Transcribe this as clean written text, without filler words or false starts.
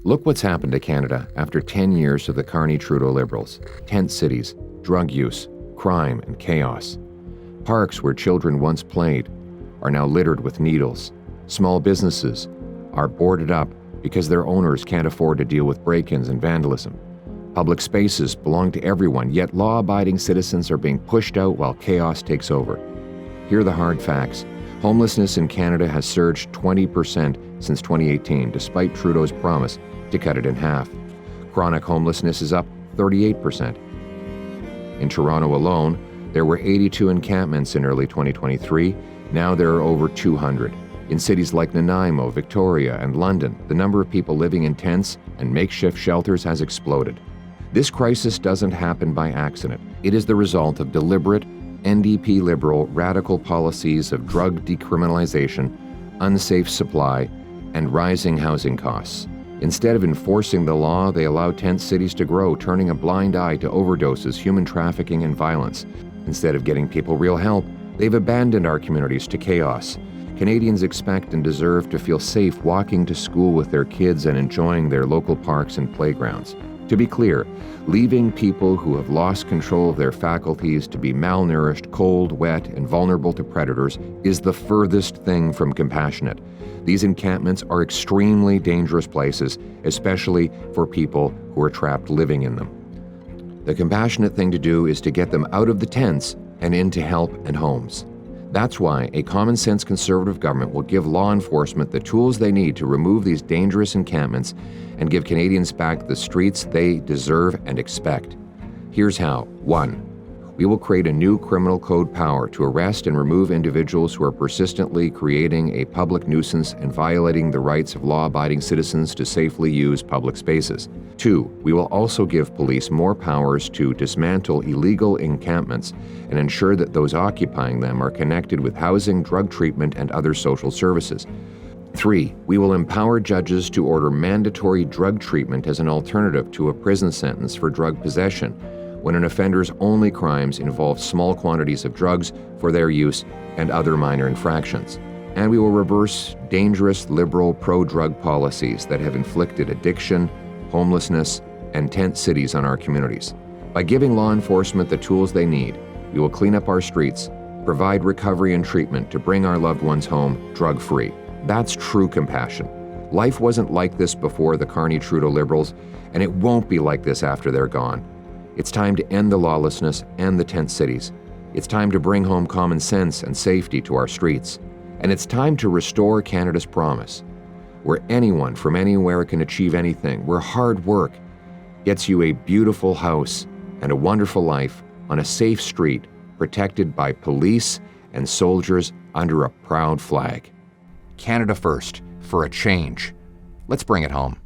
Look what's happened to Canada after 10 years of the Carney-Trudeau Liberals. Tent cities, drug use, crime, and chaos. Parks where children once played are now littered with needles. Small businesses are boarded up because their owners can't afford to deal with break-ins and vandalism. Public spaces belong to everyone, yet law-abiding citizens are being pushed out while chaos takes over. Here are the hard facts. Homelessness in Canada has surged 20% since 2018, despite Trudeau's promise to cut it in half. Chronic homelessness is up 38%. In Toronto alone, there were 82 encampments in early 2023. Now there are over 200. In cities like Nanaimo, Victoria, and London, the number of people living in tents and makeshift shelters has exploded. This crisis doesn't happen by accident. It is the result of deliberate, NDP Liberal radical policies of drug decriminalization, unsafe supply, and rising housing costs. Instead of enforcing the law, they allow tent cities to grow, turning a blind eye to overdoses, human trafficking, and violence. Instead of getting people real help, they've abandoned our communities to chaos. Canadians expect and deserve to feel safe walking to school with their kids and enjoying their local parks and playgrounds. To be clear, leaving people who have lost control of their faculties to be malnourished, cold, wet, and vulnerable to predators is the furthest thing from compassionate. These encampments are extremely dangerous places, especially for people who are trapped living in them. The compassionate thing to do is to get them out of the tents and into help and homes. That's why a common-sense Conservative government will give law enforcement the tools they need to remove these dangerous encampments and give Canadians back the streets they deserve and expect. Here's how. 1. We will create a new criminal code power to arrest and remove individuals who are persistently creating a public nuisance and violating the rights of law-abiding citizens to safely use public spaces. 2. We will also give police more powers to dismantle illegal encampments and ensure that those occupying them are connected with housing, drug treatment, and other social services. 3. We will empower judges to order mandatory drug treatment as an alternative to a prison sentence for drug possession when an offender's only crimes involve small quantities of drugs for their use and other minor infractions. And we will reverse dangerous liberal pro-drug policies that have inflicted addiction, homelessness, and tent cities on our communities. By giving law enforcement the tools they need, we will clean up our streets, provide recovery and treatment to bring our loved ones home drug-free. That's true compassion. Life wasn't like this before the Carney-Trudeau Liberals, and it won't be like this after they're gone. It's time to end the lawlessness and the tent cities. It's time to bring home common sense and safety to our streets. And it's time to restore Canada's promise, where anyone from anywhere can achieve anything, where hard work gets you a beautiful house and a wonderful life on a safe street, protected by police and soldiers under a proud flag. Canada first, for a change. Let's bring it home.